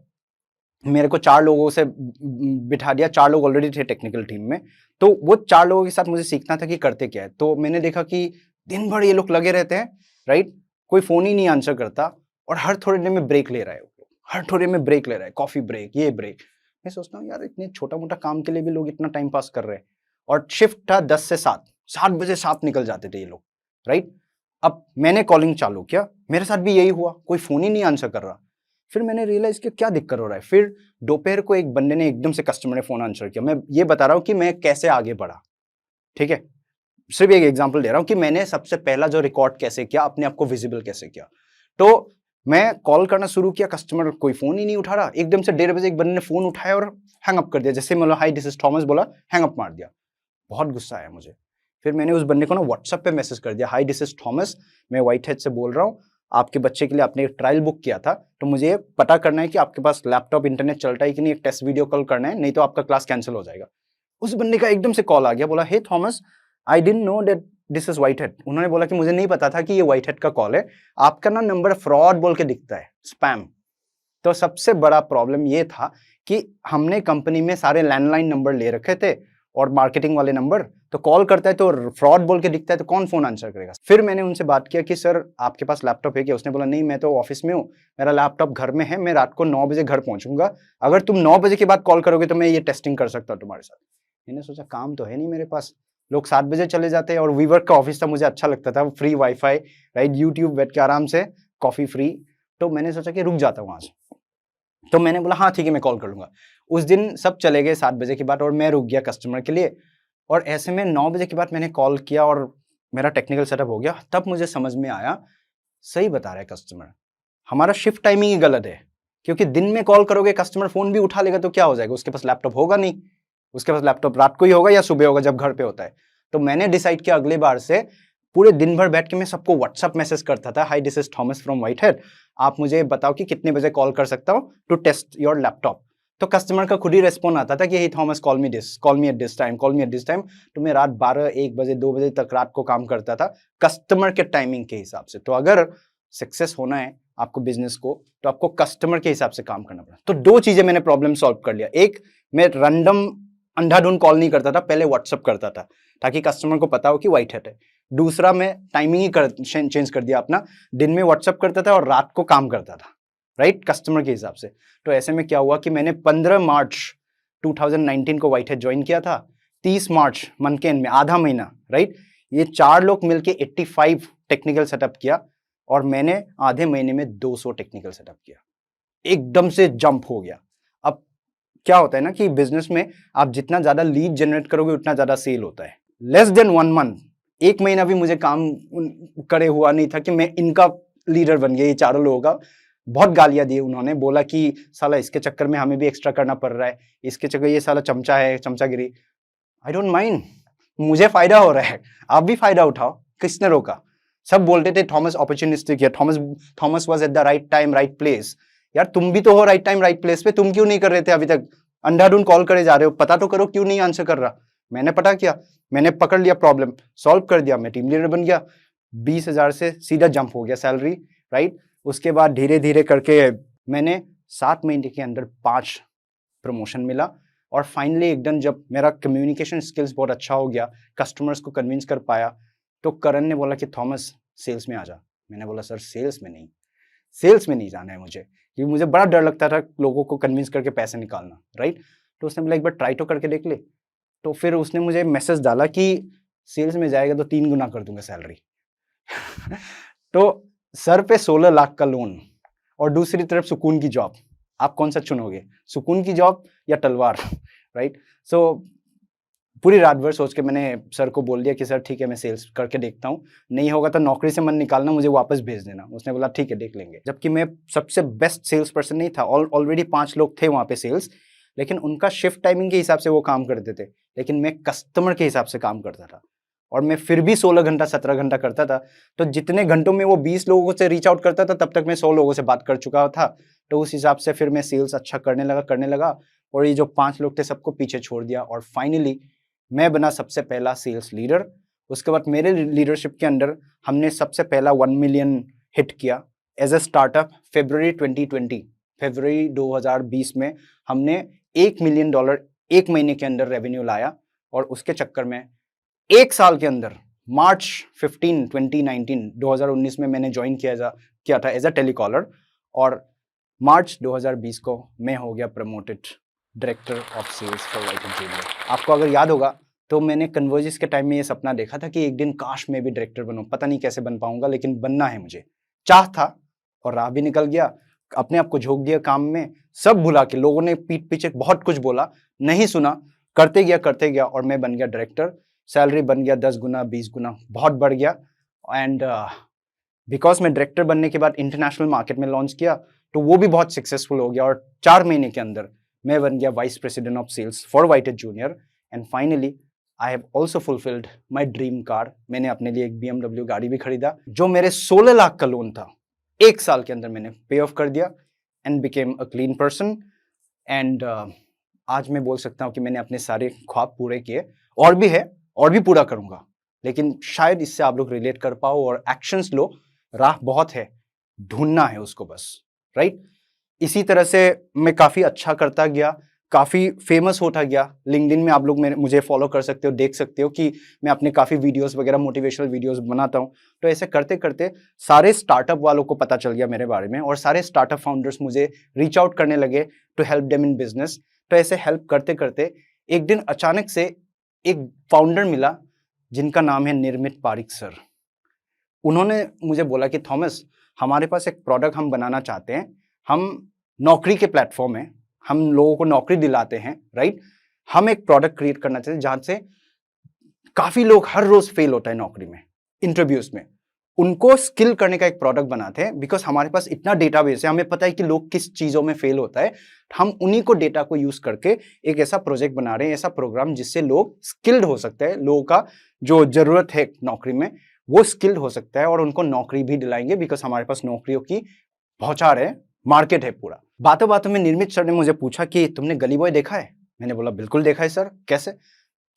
मेरे को 4 लोगों से बिठा दिया, 4 लोग ऑलरेडी थे टेक्निकल टीम में, तो वो 4 लोगों के साथ मुझे सीखना था कि करते क्या है। तो मैंने देखा कि दिन भर ये लोग लगे रहते हैं, राइट, कोई फोन ही नहीं आंसर करता और हर थोड़े देर में ब्रेक ले रहा है, हर थोड़े में ब्रेक ले रहा है, कॉफी ब्रेक, ये ब्रेक। मैं सोचता हूँ यार इतने छोटा मोटा काम के लिए भी लोग इतना टाइम पास कर रहे हैं। और शिफ्ट था 10 से 7, 7 बजे 7 निकल जाते थे ये लोग, राइट। अब मैंने कॉलिंग चालू किया, मेरे साथ भी यही हुआ, कोई फोन ही नहीं आंसर कर रहा। फिर मैंने रियलाइज किया क्या दिक्कत हो रहा है। फिर दोपहर को एक बंदे ने एकदम से, कस्टमर ने फोन आंसर किया। मैं ये बता रहा हूँ कि मैं कैसे आगे बढ़ा, ठीक है, सिर्फ एक एग्जांपल दे रहा हूँ कि मैंने सबसे पहला जो रिकॉर्ड कैसे किया, अपने आप को विजिबल कैसे किया। तो मैं कॉल करना शुरू किया, कस्टमर कोई फोन ही नहीं उठा रहा। एकदम से 1:30 बजे एक बंदे ने फोन उठाया और हैंग अप कर दिया, जैसे मतलब हाई दिस इज थॉमस बोला, हैंग अप मार दिया। बहुत गुस्सा आया मुझे। फिर मैंने उस बंदे को ना व्हाट्सएप पे मैसेज कर दिया, हाई दिस इज थॉमस, मैं व्हाइटहेड से बोल रहा हूँ, आपके बच्चे के लिए आपने एक ट्रायल बुक किया था, तो मुझे पता करना है कि आपके पास लैपटॉप इंटरनेट चलता है कि नहीं, एक टेस्ट वीडियो कॉल करना है, नहीं तो आपका क्लास कैंसिल हो जाएगा। उस बंदे का एकदम से कॉल आ गया, बोला hey Thomas, I didn't know that this is Whitehead. उन्होंने बोला कि मुझे नहीं पता था कि ये व्हाइटहेड का कॉल है, आपका ना नंबर फ्रॉड बोल के दिखता है, स्पैम। तो सबसे बड़ा प्रॉब्लम ये था कि हमने कंपनी में सारे लैंडलाइन नंबर ले रखे थे और मार्केटिंग वाले नंबर, तो कॉल करता है तो फ्रॉड बोल के दिखता है, तो कौन फोन आंसर करेगा। फिर मैंने उनसे बात किया कि सर आपके पास लैपटॉप है क्या। उसने बोला नहीं, मैं तो ऑफिस में हूँ, मेरा लैपटॉप घर में है, मैं रात को 9 बजे घर पहुंचूंगा, अगर तुम 9 बजे के बाद कॉल करोगे तो मैं ये टेस्टिंग कर सकता हूँ तुम्हारे साथ। मैंने सोचा काम तो है नहीं मेरे पास, लोग 7 बजे चले जाते हैं और वीवर्क का ऑफिस था, मुझे अच्छा लगता था, फ्री वाईफाई, राइट, यूट्यूब बैठ के आराम से, कॉफी फ्री। तो मैंने सोचा कि रुक जाता हूँ वहां से। तो मैंने बोला हाँ ठीक है मैं कॉल कर लूंगा। उस दिन सब चले गए 7 बजे के बाद और मैं रुक गया कस्टमर के लिए। और ऐसे में 9 बजे के बाद मैंने कॉल किया और मेरा टेक्निकल सेटअप हो गया। तब मुझे समझ में आया, सही बता रहा है कस्टमर, हमारा शिफ्ट टाइमिंग ही गलत है। क्योंकि दिन में कॉल करोगे कस्टमर फोन भी उठा लेगा तो क्या हो जाएगा, उसके पास लैपटॉप होगा नहीं, उसके पास लैपटॉप रात को ही होगा या सुबह होगा जब घर पे होता है। तो मैंने डिसाइड किया अगले बार से पूरे दिन भर बैठ के मैं सबको व्हाट्सएप मैसेज करता था, high this is Thomas from whitehead, आप मुझे बताओ कि कितने बजे कॉल कर सकता हूँ टू टेस्ट योर लैपटॉप। तो कस्टमर का खुद ही रेस्पॉन्ड आता था कि hey Thomas call me this, call me at this time, call me at this time. तो मैं रात 12, 1 बजे, 2 बजे तक रात को काम करता था कस्टमर के टाइमिंग के हिसाब से। तो अगर सक्सेस होना है आपको बिजनेस को, तो आपको कस्टमर के हिसाब से काम करना पड़ा। तो 2 चीजें मैंने प्रॉब्लम सॉल्व कर लिया। एक, मैं रैंडम अंधाधुंध कॉल नहीं करता था, पहले व्हाट्सअप करता था ताकि कस्टमर को पता हो कि व्हाइटहेड है। दूसरा, मैं टाइमिंग ही चेंज कर दिया अपना, दिन में व्हाट्सअप करता था और रात को काम करता था, राइट, कस्टमर के हिसाब से। तो ऐसे में क्या हुआ कि मैंने 15 मार्च 2019 को व्हाइट हैट ज्वाइन किया था, 30 मार्च मंथ के एंड में, आधा महीना, राइट, ये 4 लोग मिलके 85 टेक्निकल सेटअप किया और मैंने आधे महीने में 200 टेक्निकल सेटअप किया। एकदम से जंप हो गया। अब क्या होता है ना कि बिजनेस में आप जितना ज्यादा लीड जनरेट करोगे उतना ज्यादा सेल होता है। लेस देन 1 मंथ, 1 महीना भी मुझे काम करे हुआ नहीं था कि मैं इनका लीडर बन गया, ये चारों लोगों का। बहुत गालियां दी उन्होंने, बोला कि साला इसके चक्कर में हमें भी एक्स्ट्रा करना पड़ रहा है, इसके चक्कर ये साला चमचा है, चमचागिरी। आई डोंट माइंड, मुझे फायदा हो रहा है, आप भी फायदा उठाओ, किसने रोका। सब बोलते थे थॉमस अपॉर्चुनिस्टिक है, Thomas was at the right time right place. यार तुम भी तो हो राइट टाइम राइट प्लेस पे, तुम क्यों नहीं कर रहे थे अभी तक? अंधाधुंध कॉल करे जा रहे हो, पता तो करो क्यों नहीं आंसर कर रहा। मैंने पता किया, मैंने पकड़ लिया, प्रॉब्लम सॉल्व कर दिया, मैं टीम लीडर बन गया, 20,000 से सीधा जंप हो गया सैलरी, राइट। उसके बाद धीरे धीरे करके मैंने 7 महीने के अंदर 5 प्रमोशन मिला और फाइनली एकदम जब मेरा कम्युनिकेशन स्किल्स बहुत अच्छा हो गया, कस्टमर्स को कन्विंस कर पाया, तो करण ने बोला कि थॉमस सेल्स में आ जा। मैंने बोला सर सेल्स में नहीं जाना है मुझे, क्योंकि मुझे बड़ा डर लगता था लोगों को कन्विंस करके पैसे निकालना, राइट। तो उसने बोला एक बार ट्राई तो करके देख ले। तो फिर उसने मुझे मैसेज डाला कि सेल्स में जाएगा तो 3 गुना कर दूंगा सैलरी। तो सर पे 16 लाख का लोन और दूसरी तरफ सुकून की जॉब, आप कौन सा चुनोगे, सुकून की जॉब या तलवार, राइट। सो पूरी रात भर सोच के मैंने सर को बोल दिया कि सर ठीक है मैं सेल्स करके देखता हूँ, नहीं होगा तो नौकरी से मन निकालना, मुझे वापस भेज देना। उसने बोला ठीक है देख लेंगे। जबकि मैं सबसे बेस्ट सेल्स पर्सन नहीं था, ऑलरेडी 5 लोग थे वहाँ पे सेल्स, लेकिन उनका शिफ्ट टाइमिंग के हिसाब से वो काम करते थे, लेकिन मैं कस्टमर के हिसाब से काम करता था और मैं फिर भी 16 घंटा 17 घंटा करता था। तो जितने घंटों में वो 20 लोगों से रीच आउट करता था, तब तक मैं 100 लोगों से बात कर चुका था। तो उस हिसाब से फिर मैं सेल्स अच्छा करने लगा और ये जो 5 लोग थे सबको पीछे छोड़ दिया और फाइनली मैं बना सबसे पहला सेल्स लीडर। उसके बाद मेरे लीडरशिप के अंदर हमने सबसे पहला 1 मिलियन हिट किया एज ए स्टार्टअप। फरवरी 2020 में हमने $1 मिलियन 1 महीने के अंदर रेवेन्यू लाया और उसके चक्कर में 1 साल के अंदर मार्च 15 2019 में मैंने ज्वाइन किया था एज अ टेलीकॉलर और मार्च 2020 को मैं हो गया promoted director of sales for White Hat Junior. आपको अगर याद होगा तो मैंने कन्वर्जिस के टाइम में ये सपना देखा था कि एक दिन काश मैं भी डायरेक्टर बनूं, पता नहीं कैसे बन पाऊंगा लेकिन बनना है मुझे, चाह था और राह भी निकल गया। अपने आप को झोंक दिया काम में, सब भुला के, लोगों ने पीठ पीछे बहुत कुछ बोला, नहीं सुना, करते गया और मैं बन गया डायरेक्टर। सैलरी बन गया 10 गुना 20 गुना, बहुत बढ़ गया। एंड बिकॉज मैं डायरेक्टर बनने के बाद इंटरनेशनल मार्केट में लॉन्च किया तो वो भी बहुत सक्सेसफुल हो गया और 4 महीने के अंदर मैं बन गया vice president of sales for White Hat Junior. And finally I have also fulfilled my dream car. मैंने अपने लिए एक BMW गाड़ी भी खरीदा, जो मेरे 16 लाख का लोन था 1 साल के अंदर मैंने पे ऑफ कर दिया and became a clean person. And आज मैं बोल सकता हूँ कि मैंने अपने सारे ख्वाब पूरे किए, और भी है और भी पूरा करूंगा, लेकिन शायद इससे आप लोग रिलेट कर पाओ और एक्शंस लो। राह बहुत है, ढूंढना है उसको बस, राइट। इसी तरह से मैं काफी अच्छा करता गया, काफी फेमस होता गया। लिंक्डइन में आप लोग मुझे फॉलो कर सकते हो, देख सकते हो कि मैं अपने काफी वीडियोस वगैरह मोटिवेशनल वीडियोस बनाता हूँ। तो ऐसे करते करते सारे स्टार्टअप वालों को पता चल गया मेरे बारे में और सारे स्टार्टअप फाउंडर्स मुझे रीच आउट करने लगे to help them in business. तो ऐसे हेल्प करते करते एक दिन अचानक से एक फाउंडर मिला जिनका नाम है निर्मित पारिक सर। उन्होंने मुझे बोला कि थॉमस, हमारे पास एक प्रोडक्ट हम बनाना चाहते हैं, हम नौकरी के प्लेटफॉर्म है, हम लोगों को नौकरी दिलाते हैं, राइट। हम एक प्रोडक्ट क्रिएट करना चाहते हैं जहां से काफी लोग हर रोज फेल होता है नौकरी में, इंटरव्यूज में, उनको स्किल करने का एक प्रोडक्ट बनाते हैं। बिकॉज हमारे पास इतना डेटाबेस है, हमें पता है कि लोग किस चीजों में फेल होता है, हम उन्हीं को डेटा को यूज करके एक ऐसा प्रोजेक्ट बना रहे हैं, ऐसा प्रोग्राम जिससे लोग स्किल्ड हो सकते हैं, लोगों का जो जरूरत है नौकरी में वो स्किल्ड हो सकता है और उनको नौकरी भी दिलाएंगे। बिकॉज हमारे पास नौकरियों की भौचार है, मार्केट है पूरा। बातों बातों में निर्मित सर ने मुझे पूछा कि तुमने गली बॉय देखा है? मैंने बोला बिल्कुल देखा है सर। कैसे?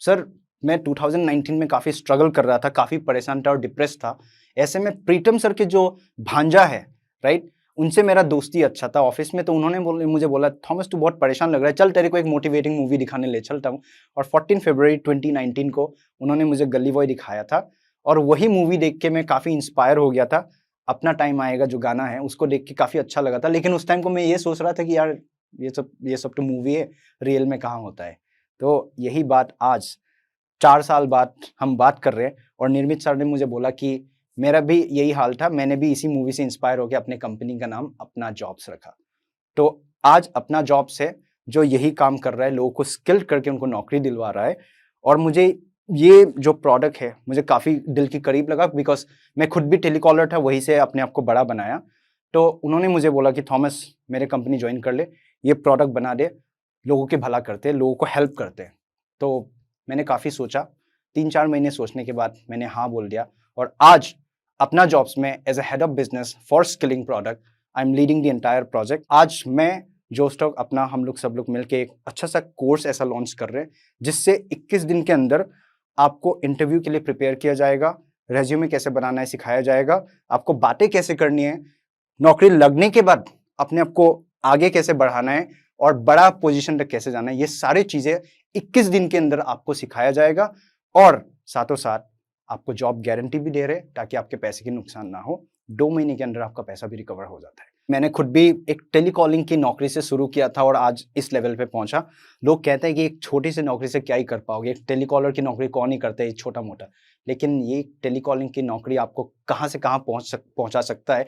सर मैं 2019 में काफी स्ट्रगल कर रहा था, काफी परेशान था और डिप्रेस था। ऐसे में प्रीतम सर के जो भांजा है, राइट, उनसे मेरा दोस्ती अच्छा था ऑफिस में। तो उन्होंने मुझे बोला थॉमस तू बहुत परेशान लग रहा है, चल तेरे को एक मोटिवेटिंग मूवी दिखाने ले चलता हूँ। और 14 फरवरी 2019 को उन्होंने मुझे गली बॉय दिखाया था और वही मूवी देख के मैं काफी इंस्पायर हो गया था। अपना टाइम आएगा जो गाना है उसको देख के काफी अच्छा लगा था। लेकिन उस टाइम को मैं ये सोच रहा था कि यार ये सब तो मूवी है, रियल में कहाँ होता है। तो यही बात आज 4 साल बाद हम बात कर रहे हैं और निर्मित सर ने मुझे बोला कि मेरा भी यही हाल था, मैंने भी इसी मूवी से इंस्पायर होकर अपने कंपनी का नाम अपना जॉब्स रखा। तो आज अपना जॉब्स है जो यही काम कर रहा है, लोगों को स्किल्ड करके उनको नौकरी दिलवा रहा है। और मुझे ये जो प्रोडक्ट है मुझे काफ़ी दिल के करीब लगा, बिकॉज मैं खुद भी टेलीकॉलर था, वहीं से अपने आप को बड़ा बनाया। तो उन्होंने मुझे बोला कि थॉमस मेरे कंपनी ज्वाइन कर ले, ये प्रोडक्ट बना दे, लोगों के भला करते, लोगों को हेल्प करते। तो मैंने काफ़ी सोचा, 3-4 महीने सोचने के बाद मैंने हाँ बोल दिया। और आज अपना जॉब्स में as a head of business for skilling product I am leading the entire project. आज मैं जोस्टॉक अपना हम लोग सब लोग मिलकर एक अच्छा सा कोर्स ऐसा लॉन्च कर रहे हैं जिससे 21 दिन के अंदर आपको इंटरव्यू के लिए प्रिपेयर किया जाएगा, रेज्यूमे कैसे बनाना है सिखाया जाएगा, आपको बातें कैसे करनी है, नौकरी लगने के बाद अपने आप को आगे कैसे बढ़ाना है और बड़ा पोजीशन तक कैसे जाना है, ये सारी चीजें 21 दिन के अंदर आपको सिखाया जाएगा। और साथों साथ आपको जॉब गारंटी भी दे रहे ताकि आपके पैसे की नुकसान ना हो। 2 महीने के अंदर आपका पैसा भी रिकवर हो जाता है। मैंने खुद भी एक टेलीकॉलिंग की नौकरी से शुरू किया था और आज इस लेवल पे पहुंचा। लोग कहते हैं कि एक छोटी सी नौकरी से क्या ही कर पाओगे, एक टेलीकॉलर की नौकरी कौन ही करता है, छोटा मोटा, लेकिन ये टेलीकॉलिंग की नौकरी आपको कहाँ से कहाँ पहुंचा सकता है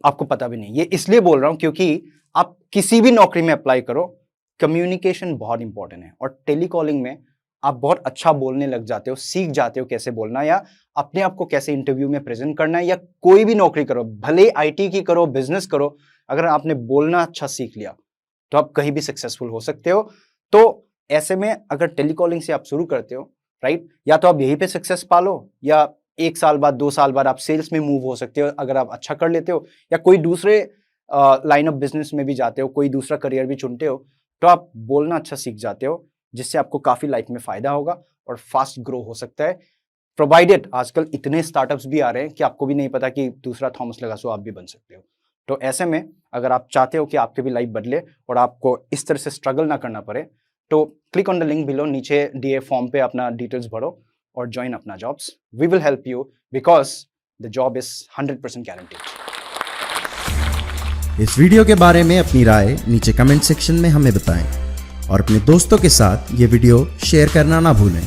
आपको पता भी नहीं। ये इसलिए बोल रहा हूँ क्योंकि आप किसी भी नौकरी में अप्लाई करो, कम्युनिकेशन बहुत इंपॉर्टेंट है। और टेलीकॉलिंग में आप बहुत अच्छा बोलने लग जाते हो, सीख जाते हो कैसे बोलना या अपने आप को कैसे इंटरव्यू में प्रेजेंट करना है, या कोई भी नौकरी करो, भले आईटी की करो, बिजनेस करो, अगर आपने बोलना अच्छा सीख लिया तो आप कहीं भी सक्सेसफुल हो सकते हो। तो ऐसे में अगर टेलीकॉलिंग से आप शुरू करते हो, राइट, या तो आप यहीं पे सक्सेस पालो या 1 साल बाद 2 साल बाद आप सेल्स में मूव हो सकते हो अगर आप अच्छा कर लेते हो, या कोई दूसरे लाइन ऑफ बिजनेस में भी जाते हो, कोई दूसरा करियर भी चुनते हो, तो आप बोलना अच्छा सीख जाते हो जिससे आपको काफी लाइफ में फायदा होगा और फास्ट ग्रो हो सकता है। प्रोवाइडेड आजकल इतने स्टार्टअप्स भी आ रहे हैं कि आपको भी नहीं पता कि दूसरा थॉमस लगासो आप भी बन सकते हो। तो ऐसे में अगर आप चाहते हो कि आपकी भी लाइफ बदले और आपको इस तरह से स्ट्रगल ना करना पड़े, तो click on the link below, नीचे दिए फॉर्म पे अपना डिटेल्स भरो और join Apna jobs. We will help you because the job is 100% guaranteed. इस वीडियो के बारे में अपनी राय नीचे कमेंट सेक्शन में हमें बताएं और अपने दोस्तों के साथ ये वीडियो शेयर करना ना भूलें।